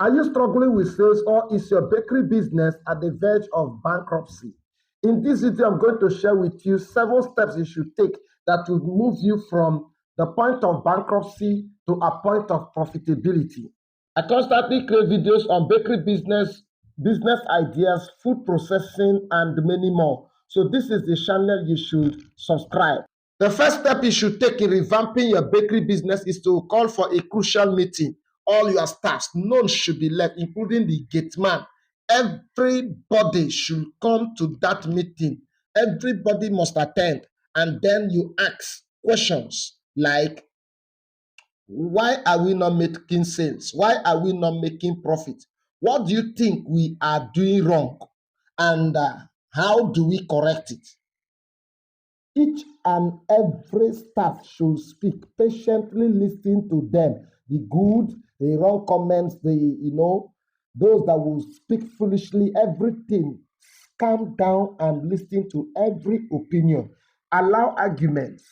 Are you struggling with sales, or is your bakery business at the verge of bankruptcy? In this video, I'm going to share with you 7 steps you should take that will move you from the point of bankruptcy to a point of profitability. I constantly create videos on bakery business ideas, food processing, and many more. So this is the channel you should subscribe. The first step you should take in revamping your bakery business is to call for a crucial meeting. All your staffs, none should be left, including the gate man. Everybody should come to that meeting. Everybody must attend. And then you ask questions like, why are we not making sales? Why are we not making profit? What do you think we are doing wrong? And how do we correct it? Each and every staff should speak, patiently listening to them. The good, the wrong comments, those that will speak foolishly, everything. Calm down and listen to every opinion. Allow arguments.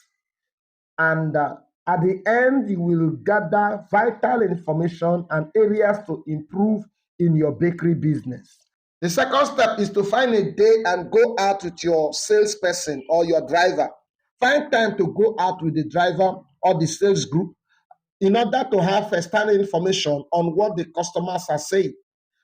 And at the end, you will gather vital information and areas to improve in your bakery business. The second step is to find a day and go out with your salesperson or your driver. Find time to go out with the driver or the sales group in order to have first-hand information on what the customers are saying.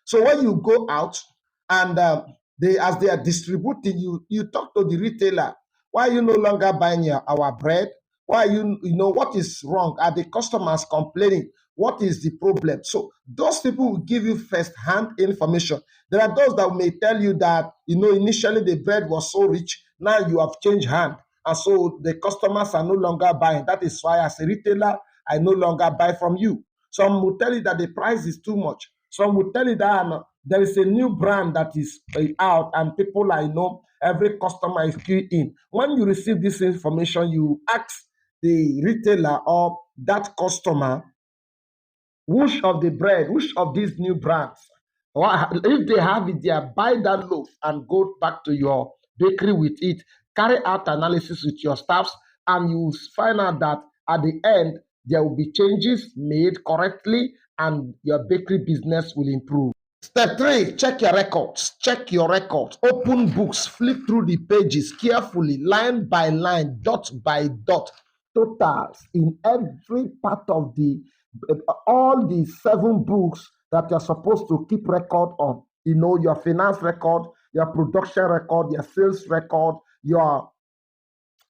So when you go out and as they are distributing, you talk to the retailer. Why are you no longer buying our bread? Why what is wrong? Are the customers complaining? What is the problem? So those people will give you first-hand information. There are those that may tell you that, initially the bread was so rich, now you have changed hand. And so the customers are no longer buying. That is why as a retailer, I no longer buy from you. Some will tell you that the price is too much. Some will tell you that there is a new brand that is out and people every customer is queuing in. When you receive this information, you ask the retailer or that customer, which of the bread, which of these new brands, or if they have it there, buy that loaf and go back to your bakery with it. Carry out analysis with your staffs, and you will find out that at the end, there will be changes made correctly and your bakery business will improve. Step 3, check your records. Check your records. Open books, flip through the pages carefully, line by line, dot by dot. Totals in every part of all the 7 books that you're supposed to keep record on. Your finance record, your production record, your sales record, your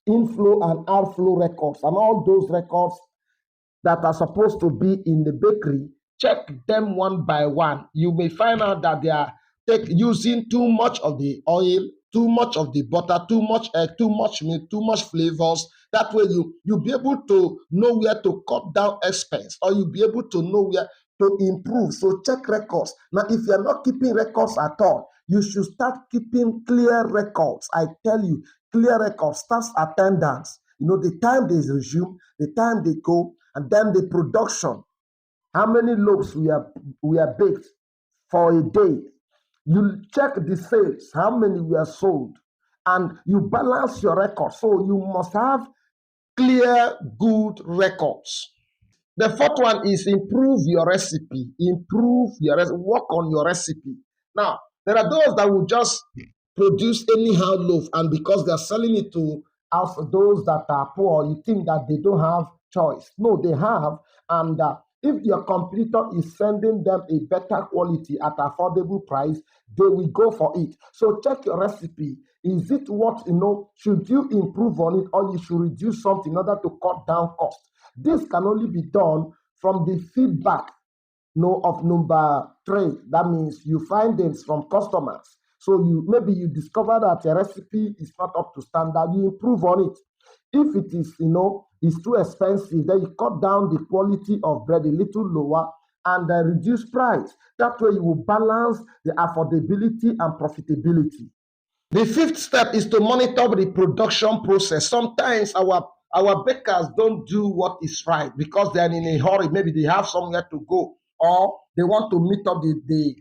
inflow and outflow records, and all those records that are supposed to be in the bakery. Check them one by one. You may find out that they are using too much of the oil, too much of the butter, too much egg, too much meat, too much flavors. That way you'll be able to know where to cut down expense, or you'll be able to know where to improve. So check records. Now, if you're not keeping records at all, you should start keeping clear records. I tell you, clear records, staff attendance, the time they resume, the time they go, and then the production. How many loaves we are baked for a day. You check the sales, how many were sold, and you balance your records. So you must have clear, good records. The fourth one is improve your recipe. Work on your recipe. Now, there are those that will just produce anyhow loaf, and because they're selling it to those that are poor, you think that they don't have choice. No, they have. And if your competitor is sending them a better quality at affordable price, they will go for it. So check your recipe. Is it what, should you improve on it, or you should reduce something in order to cut down cost? This can only be done from the feedback of number 3. That means you find things from customers. So maybe you discover that your recipe is not up to standard, you improve on it. If it is, it's too expensive, then you cut down the quality of bread a little lower and reduce price. That way you will balance the affordability and profitability. The 5th step is to monitor the production process. Sometimes our bakers don't do what is right because they're in a hurry. Maybe they have somewhere to go, or they want to meet up the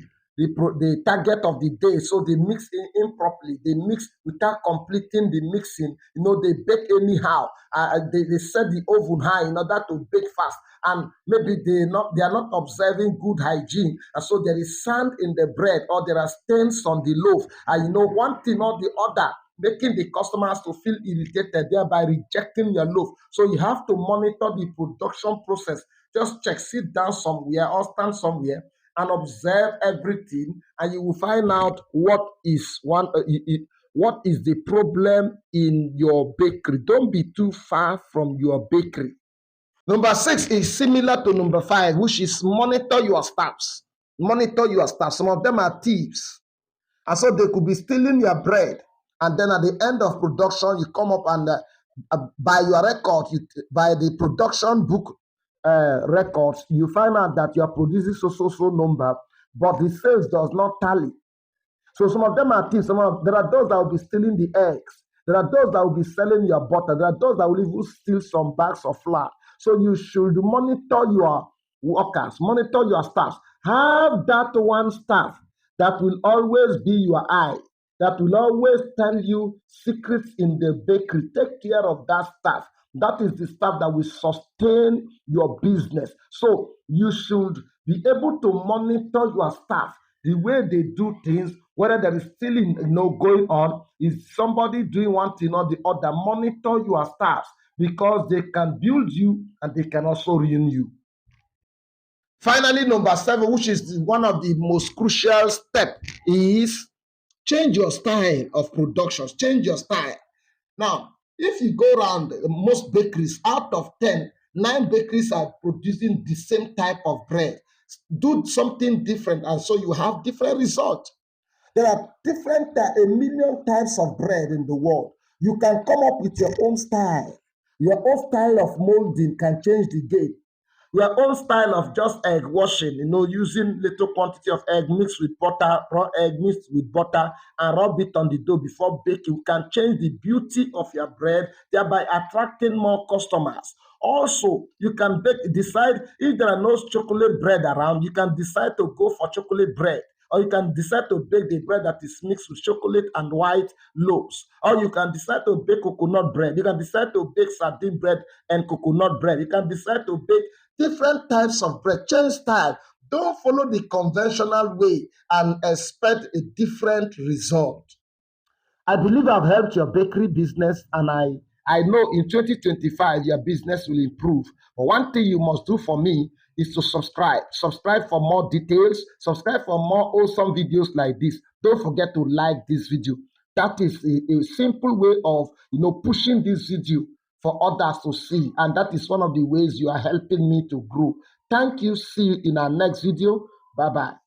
the target of the day. So they mix improperly. They mix without completing the mixing. They bake anyhow. They set the oven high in order to bake fast. And maybe they are not observing good hygiene. And so there is sand in the bread, or there are stains on the loaf. And one thing or the other, making the customers to feel irritated, thereby rejecting your loaf. So you have to monitor the production process. Just check, sit down somewhere or stand somewhere and observe everything, and you will find out what is the problem in your bakery. Don't be too far from your bakery. Number 6 is similar to number 5, which is monitor your staffs. Monitor your staff. Some of them are thieves. And so they could be stealing your bread. And then at the end of production, you come up and by your record, by the production book records, you find out that you are producing so number, but the sales does not tally. So some of them are thieves. There are those that will be stealing the eggs. There are those that will be selling your butter. There are those that will even steal some bags of flour. So you should monitor your workers, monitor your staff. Have that one staff that will always be your eye, that will always tell you secrets in the bakery. Take care of that staff. That is the staff that will sustain your business. So you should be able to monitor your staff, the way they do things, whether there is stealing going on, is somebody doing one thing or the other. Monitor your staff, because they can build you and they can also ruin you. Finally, number 7, which is one of the most crucial steps, is change your style of production. Change your style. Now, if you go around most bakeries, out of 10, 9 bakeries are producing the same type of bread. Do something different, and so you have different results. There are a million types of bread in the world. You can come up with your own style. Your own style of molding can change the game. Your own style of just egg washing, using little quantity of egg mixed with butter, raw egg mixed with butter, and rub it on the dough before baking, can change the beauty of your bread, thereby attracting more customers. Also, you can decide, if there are no chocolate bread around, you can decide to go for chocolate bread. Or you can decide to bake the bread that is mixed with chocolate and white loaves. Or you can decide to bake coconut bread. You can decide to bake sardine bread and coconut bread. You can decide to bake different types of bread. Change style. Don't follow the conventional way and expect a different result. I believe I've helped your bakery business, and I know in 2025 your business will improve. But one thing you must do for me is to subscribe. Subscribe for more details. Subscribe for more awesome videos like this. Don't forget to like this video. That is a simple way of pushing this video for others to see, and that is one of the ways you are helping me to grow. Thank you. See you in our next video. Bye bye.